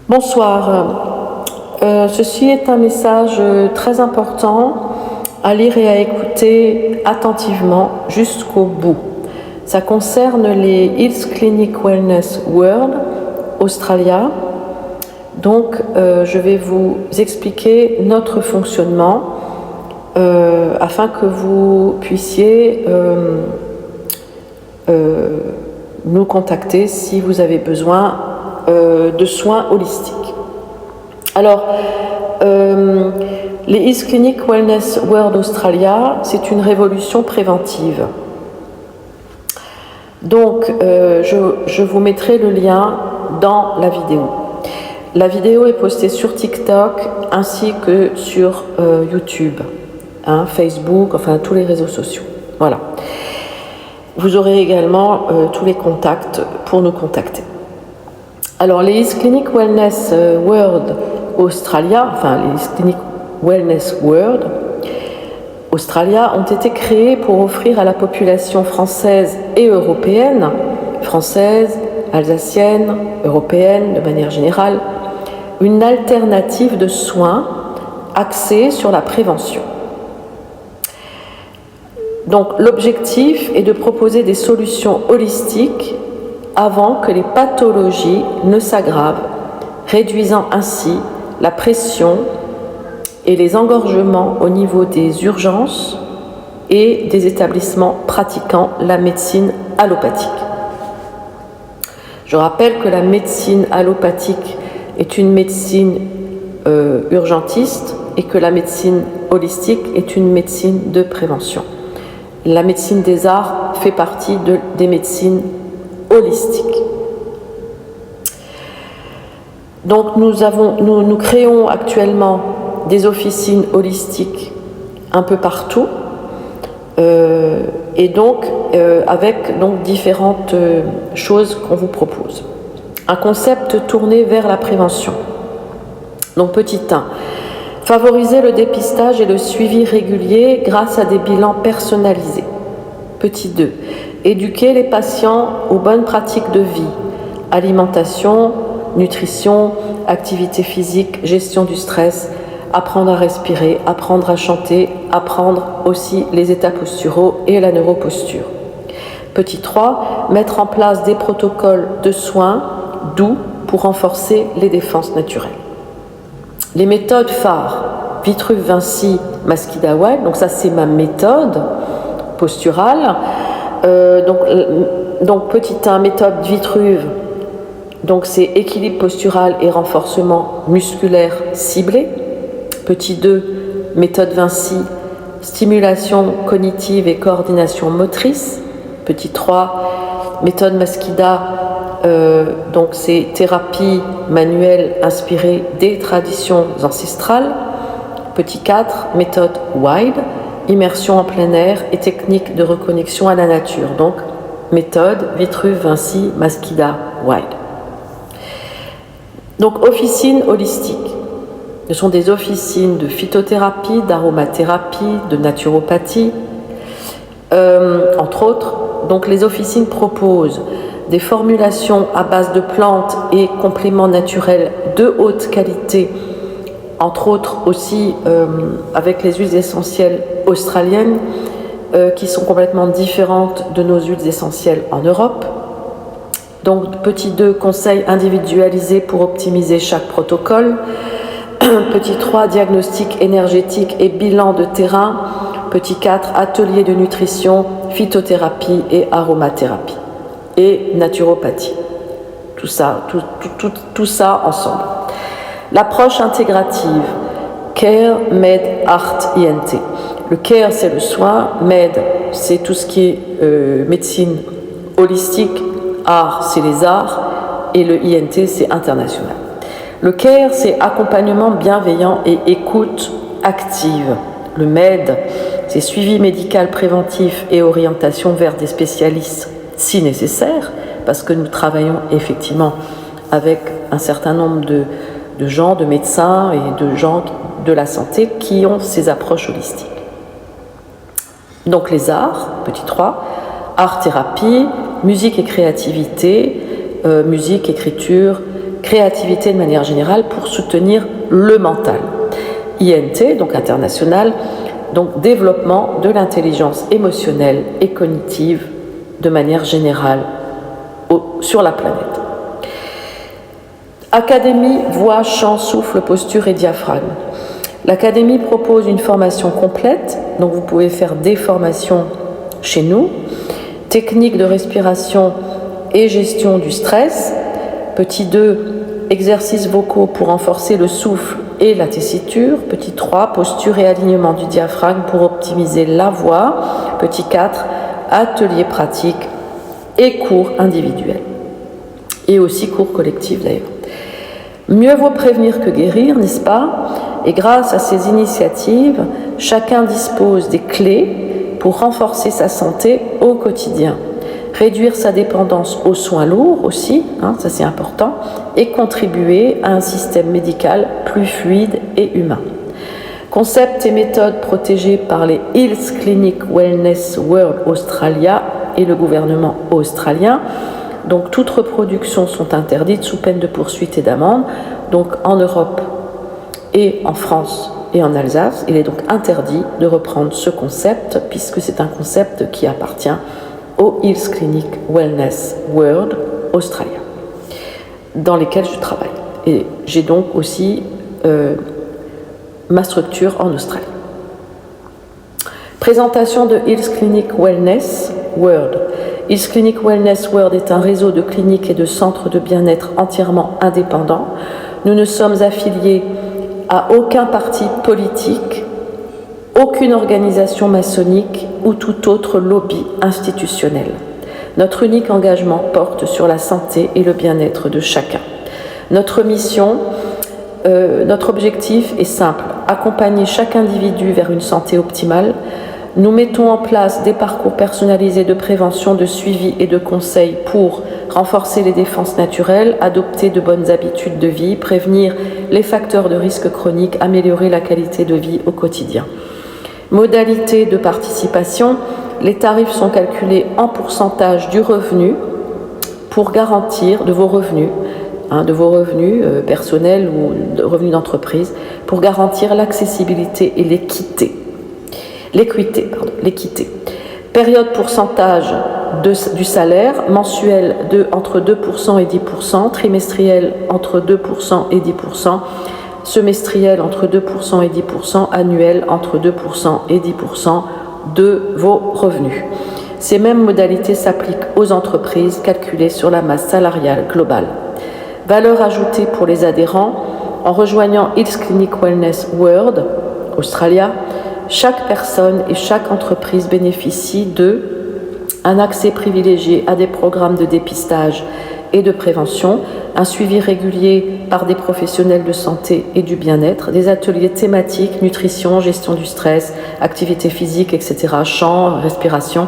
Bonsoir. Ceci est un message très important à lire et à écouter attentivement jusqu'au bout. Ça concerne les Health Clinic Wellness World Australia. Donc, je vais vous expliquer notre fonctionnement afin que vous puissiez nous contacter si vous avez besoin de soins holistiques. Alors, les Health Clinic Wellness World Australia, c'est une révolution préventive. Donc, je vous mettrai le lien dans la vidéo. La vidéo est postée sur TikTok ainsi que sur YouTube, Facebook, enfin tous les réseaux sociaux. Voilà. Vous aurez également tous les contacts pour nous contacter. Alors, les Health Clinic Wellness World Australia, enfin les Health Clinic Wellness World Australia ont été créés pour offrir à la population française et européenne, française, alsacienne, européenne de manière générale, une alternative de soins axée sur la prévention. Donc l'objectif est de proposer des solutions holistiques avant que les pathologies ne s'aggravent, réduisant ainsi la pression et les engorgements au niveau des urgences et des établissements pratiquant la médecine allopathique. Je rappelle que la médecine allopathique est une médecine urgentiste et que la médecine holistique est une médecine de prévention. La médecine des arts fait partie des médecines holistiques. Donc nous créons actuellement des officines holistiques un peu partout et donc avec différentes choses qu'on vous propose. Un concept tourné vers la prévention. Donc petit 1, favoriser le dépistage et le suivi régulier grâce à des bilans personnalisés. Petit 2, éduquer les patients aux bonnes pratiques de vie, alimentation, nutrition, activité physique, gestion du stress, apprendre à respirer, apprendre à chanter, apprendre aussi les états posturaux et la neuroposture. Petit 3, mettre en place des protocoles de soins doux pour renforcer les défenses naturelles. Les méthodes phares, Vitruve, Vinci, Masquida Wild, donc ça c'est ma méthode posturale. Donc petit 1, méthode Vitruve, donc c'est équilibre postural et renforcement musculaire ciblé. Petit 2, méthode Vinci, stimulation cognitive et coordination motrice. Petit 3, méthode Masquida, donc c'est thérapie manuelle inspirée des traditions ancestrales. Petit 4, méthode Wild, immersion en plein air et technique de reconnexion à la nature. Donc méthode Vitruve, Vinci, Masquida, Wild. Donc officine holistique. Ce sont des officines de phytothérapie, d'aromathérapie, de naturopathie, entre autres. Donc les officines proposent des formulations à base de plantes et compléments naturels de haute qualité, entre autres aussi avec les huiles essentielles australiennes qui sont complètement différentes de nos huiles essentielles en Europe. Donc petit 2, conseils individualisés pour optimiser chaque protocole. Petit 3, diagnostic énergétique et bilan de terrain. Petit 4, atelier de nutrition, phytothérapie et aromathérapie. Et naturopathie. Tout ça ensemble. L'approche intégrative, Care, Med, Art, INT. Le Care, c'est le soin. Med, c'est tout ce qui est médecine holistique. Art, c'est les arts. Et le INT, c'est international. Le Care, c'est accompagnement bienveillant et écoute active. Le Med, c'est suivi médical préventif et orientation vers des spécialistes si nécessaire, parce que nous travaillons effectivement avec un certain nombre de gens, de médecins et de gens de la santé qui ont ces approches holistiques. Donc les arts, petit 3, art-thérapie, musique et créativité, musique, écriture, créativité de manière générale pour soutenir le mental. INT, donc international, donc développement de l'intelligence émotionnelle et cognitive de manière générale sur la planète. Académie, voix, chant, souffle, posture et diaphragme. L'Académie propose une formation complète, donc vous pouvez faire des formations chez nous, techniques de respiration et gestion du stress. Petit 2, exercices vocaux pour renforcer le souffle et la tessiture. Petit 3, posture et alignement du diaphragme pour optimiser la voix. Petit 4, ateliers pratiques et cours individuels. Et aussi cours collectifs d'ailleurs. Mieux vaut prévenir que guérir, n'est-ce pas? Et grâce à ces initiatives, chacun dispose des clés pour renforcer sa santé au quotidien. Réduire sa dépendance aux soins lourds aussi, ça c'est important, et contribuer à un système médical plus fluide et humain. Concepts et méthodes protégés par les Health Clinic Wellness World Australia et le gouvernement australien. Donc toutes reproductions sont interdites sous peine de poursuite et d'amende. Donc en Europe et en France et en Alsace, il est donc interdit de reprendre ce concept puisque c'est un concept qui appartient au Health Clinic Wellness World Australia, dans lesquels je travaille. Et j'ai donc aussi ma structure en Australie. Présentation de Health Clinic Wellness World. Health Clinic Wellness World est un réseau de cliniques et de centres de bien-être entièrement indépendants. Nous ne sommes affiliés à aucun parti politique, aucune organisation maçonnique ou tout autre lobby institutionnel. Notre unique engagement porte sur la santé et le bien-être de chacun. Notre mission, notre objectif est simple, accompagner chaque individu vers une santé optimale. Nous mettons en place des parcours personnalisés de prévention, de suivi et de conseils pour renforcer les défenses naturelles, adopter de bonnes habitudes de vie, prévenir les facteurs de risque chronique, améliorer la qualité de vie au quotidien. Modalité de participation, les tarifs sont calculés en pourcentage du revenu pour garantir de vos revenus personnels ou de revenus d'entreprise, pour garantir l'accessibilité et l'équité. Période pourcentage du salaire, mensuel entre 2% et 10%, trimestriel entre 2% et 10%, semestriel entre 2% et 10%, annuel entre 2% et 10% de vos revenus. Ces mêmes modalités s'appliquent aux entreprises calculées sur la masse salariale globale. Valeur ajoutée pour les adhérents, en rejoignant Health Clinic Wellness World Australia, chaque personne et chaque entreprise bénéficie d'un accès privilégié à des programmes de dépistage et de prévention, un suivi régulier par des professionnels de santé et du bien-être, des ateliers thématiques, nutrition, gestion du stress, activité physique, etc., chant, respiration,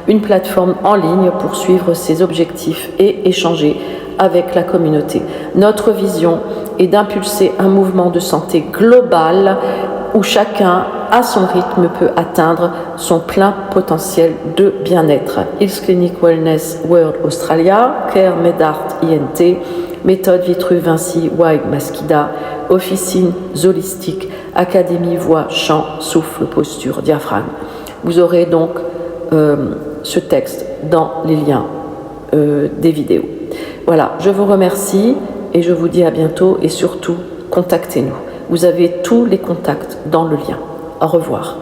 une plateforme en ligne pour suivre ses objectifs et échanger avec la communauté. Notre vision est d'impulser un mouvement de santé global où chacun, à son rythme, peut atteindre son plein potentiel de bien-être. Health Clinic Wellness World Australia, Care Medart INT, méthode Vitruve Vinci Wild Masquida, officine holistique, académie voix, chant, souffle, posture, diaphragme. Vous aurez donc ce texte dans les liens des vidéos. Voilà, je vous remercie et je vous dis à bientôt et surtout, contactez-nous. Vous avez tous les contacts dans le lien. Au revoir.